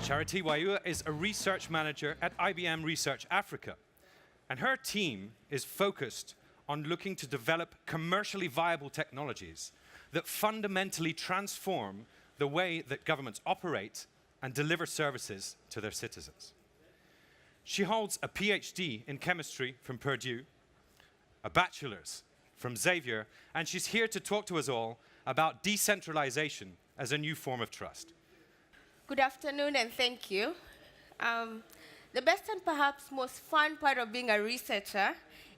Charity Wayua is a research manager at IBM Research Africa, and her team is focused on looking to develop commercially viable technologies that fundamentally transform the way that governments operate and deliver services to their citizens. She holds a PhD in chemistry from Purdue, a bachelor's from Xavier, and she's here to talk to us all about decentralization as a new form of trust. Good afternoon and thank you. The best and perhaps most fun part of being a researcher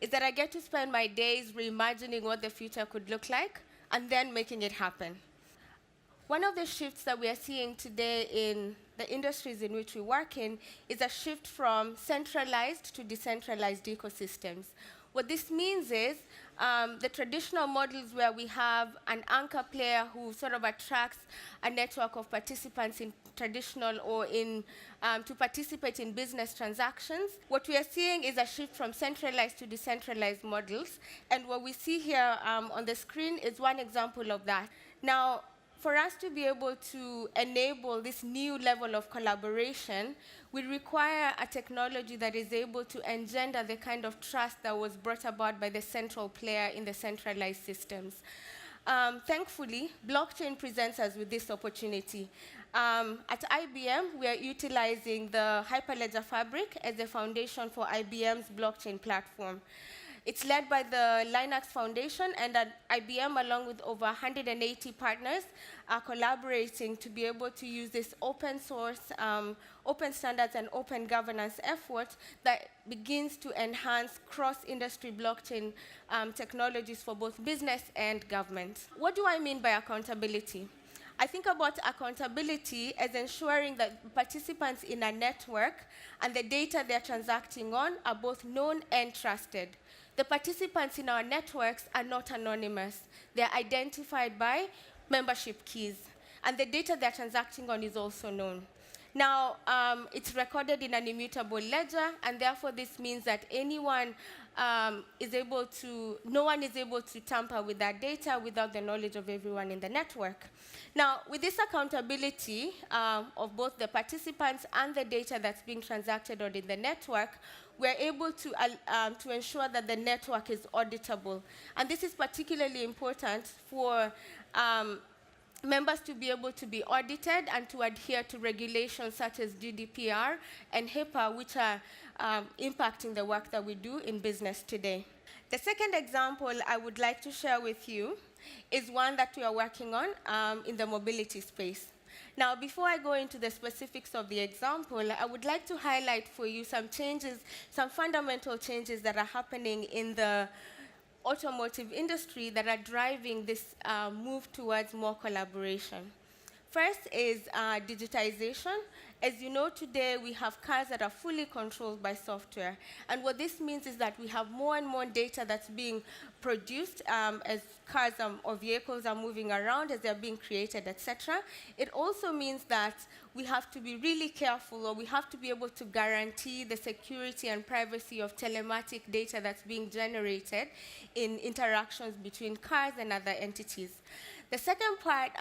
is that I get to spend my days reimagining what the future could look like and then making it happen. One of the shifts that we are seeing today in the industries in which we work in is a shift from centralized to decentralized ecosystems. What this means is the traditional models where we have an anchor player who sort of attracts a network of participants in traditional or in to participate in business transactions. What we are seeing is a shift from centralized to decentralized models. And what we see here on the screen is one example of that. Now, for us to be able to enable this new level of collaboration, we require a technology that is able to engender the kind of trust that was brought about by the central player in the centralized systems. Thankfully, blockchain presents us with this opportunity. At IBM, we are utilizing the Hyperledger Fabric as the foundation for IBM's blockchain platform. It's led by the Linux Foundation, and at IBM, along with over 180 partners, are collaborating to be able to use this open source, open standards, and open governance effort that begins to enhance cross-industry blockchain technologies for both business and government. What do I mean by accountability? I think about accountability as ensuring that participants in a network and the data they're transacting on are both known and trusted. The participants in our networks are not anonymous. They're identified by membership keys. And the data they're transacting on is also known. Now, it's recorded in an immutable ledger, and therefore this means that no one is able to tamper with that data without the knowledge of everyone in the network. Now, with this accountability of both the participants and the data that's being transacted on in the network, we're able to ensure that the network is auditable. And this is particularly important for members to be able to be audited and to adhere to regulations such as GDPR and HIPAA, which are impacting the work that we do in business today. The second example I would like to share with you is one that we are working on in the mobility space. Now, before I go into the specifics of the example, I would like to highlight for you some changes, some fundamental changes that are happening in the automotive industry that are driving this move towards more collaboration. First is digitization. As you know, today we have cars that are fully controlled by software. And what this means is that we have more and more data that's being produced as cars or vehicles are moving around, as they're being created, etc. It also means that we have to be really careful, or we have to be able to guarantee the security and privacy of telematic data that's being generated in interactions between cars and other entities. The second part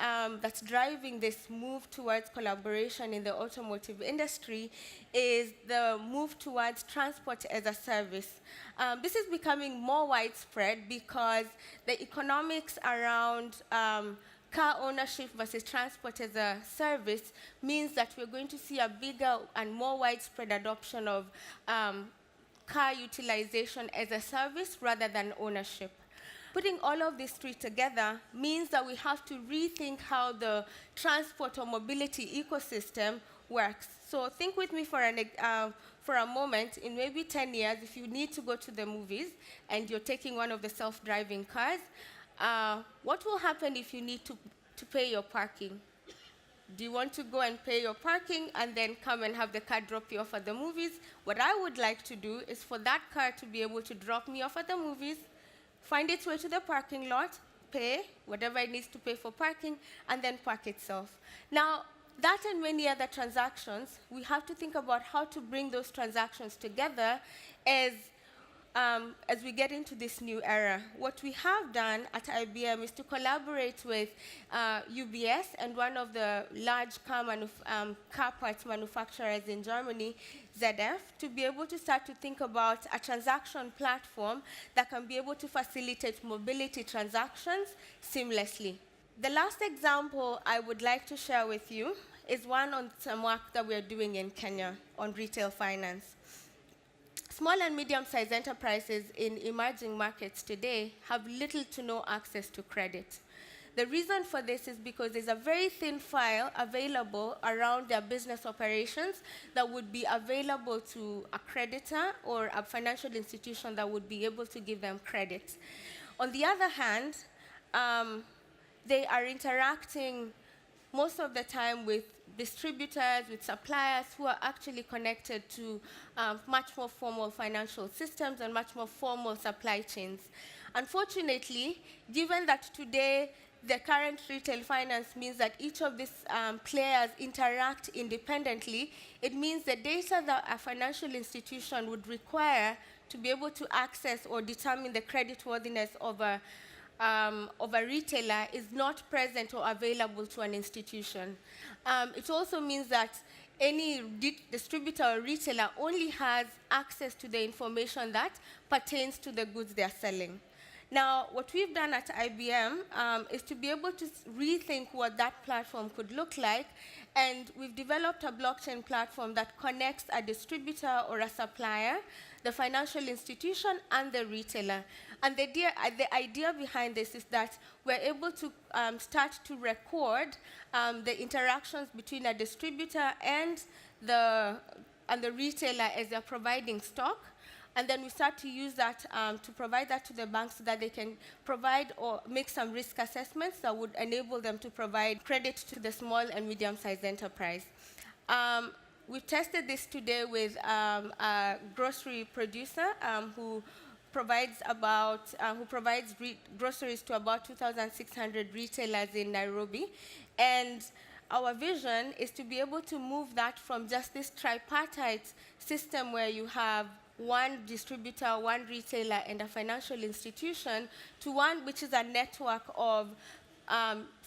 that's driving this move towards collaboration in the automotive industry is the move towards transport as a service. This is becoming more widespread because the economics around car ownership versus transport as a service means that we're going to see a bigger and more widespread adoption of car utilization as a service rather than ownership. Putting all of these three together means that we have to rethink how the transport or mobility ecosystem works. So think with me for a moment. In maybe 10 years, if you need to go to the movies and you're taking one of the self-driving cars, what will happen if you need to pay your parking? Do you want to go and pay your parking and then come and have the car drop you off at the movies? What I would like to do is for that car to be able to drop me off at the movies, find its way to the parking lot, pay whatever it needs to pay for parking, and then park itself. Now, that and many other transactions, we have to think about how to bring those transactions together as as we get into this new era. What we have done at IBM is to collaborate with UBS and one of the large car parts manufacturers in Germany, ZF, to be able to start to think about a transaction platform that can be able to facilitate mobility transactions seamlessly. The last example I would like to share with you is one on some work that we're doing in Kenya on retail finance. Small and medium-sized enterprises in emerging markets today have little to no access to credit. The reason for this is because there's a very thin file available around their business operations that would be available to a creditor or a financial institution that would be able to give them credit. On the other hand, they are interacting most of the time with distributors, with suppliers who are actually connected to much more formal financial systems and much more formal supply chains. Unfortunately, given that today the current retail finance means that each of these players interact independently, it means the data that a financial institution would require to be able to access or determine the creditworthiness of a retailer is not present or available to an institution. It also means that any distributor or retailer only has access to the information that pertains to the goods they're selling. Now, what we've done at IBM is to be able to rethink what that platform could look like, and we've developed a blockchain platform that connects a distributor or a supplier, the financial institution, and the retailer. And the idea behind this is that we're able to start to record the interactions between a distributor and the retailer as they're providing stock. And then we start to use that to provide that to the banks so that they can provide or make some risk assessments that would enable them to provide credit to the small and medium-sized enterprise. We've tested this today with a grocery producer who provides groceries to about 2,600 retailers in Nairobi. And our vision is to be able to move that from just this tripartite system where you have one distributor, one retailer, and a financial institution to one which is a network of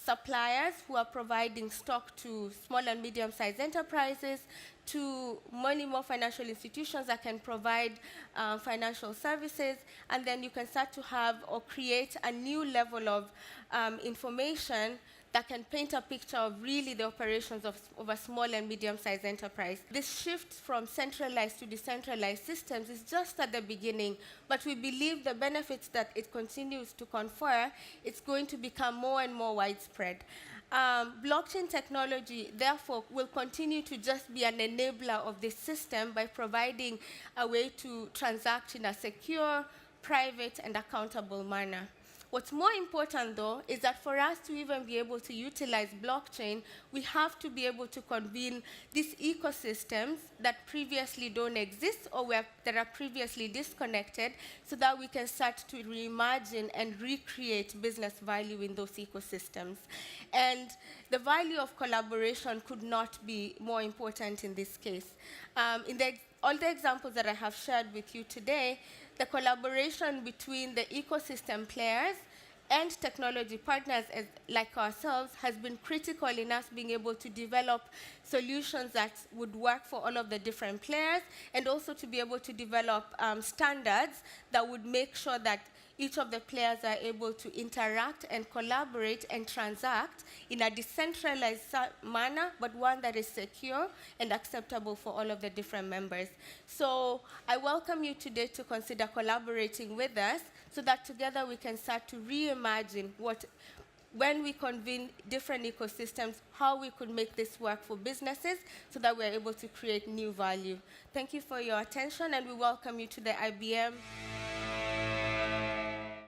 suppliers who are providing stock to small and medium-sized enterprises, to many more financial institutions that can provide financial services, and then you can start to have or create a new level of information that can paint a picture of really the operations of a small and medium-sized enterprise. This shift from centralized to decentralized systems is just at the beginning, but we believe the benefits that it continues to confer, it's going to become more and more widespread. Blockchain technology, therefore, will continue to just be an enabler of this system by providing a way to transact in a secure, private, and accountable manner. What's more important, though, is that for us to even be able to utilize blockchain, we have to be able to convene these ecosystems that previously don't exist or that are previously disconnected so that we can start to reimagine and recreate business value in those ecosystems. And the value of collaboration could not be more important in this case. All the examples that I have shared with you today, the collaboration between the ecosystem players and technology partners like ourselves has been critical in us being able to develop solutions that would work for all of the different players, and also to be able to develop standards that would make sure that each of the players are able to interact and collaborate and transact in a decentralized manner, but one that is secure and acceptable for all of the different members. So I welcome you today to consider collaborating with us so that together we can start to reimagine when we convene different ecosystems, how we could make this work for businesses so that we're able to create new value. Thank you for your attention, and we welcome you to the IBM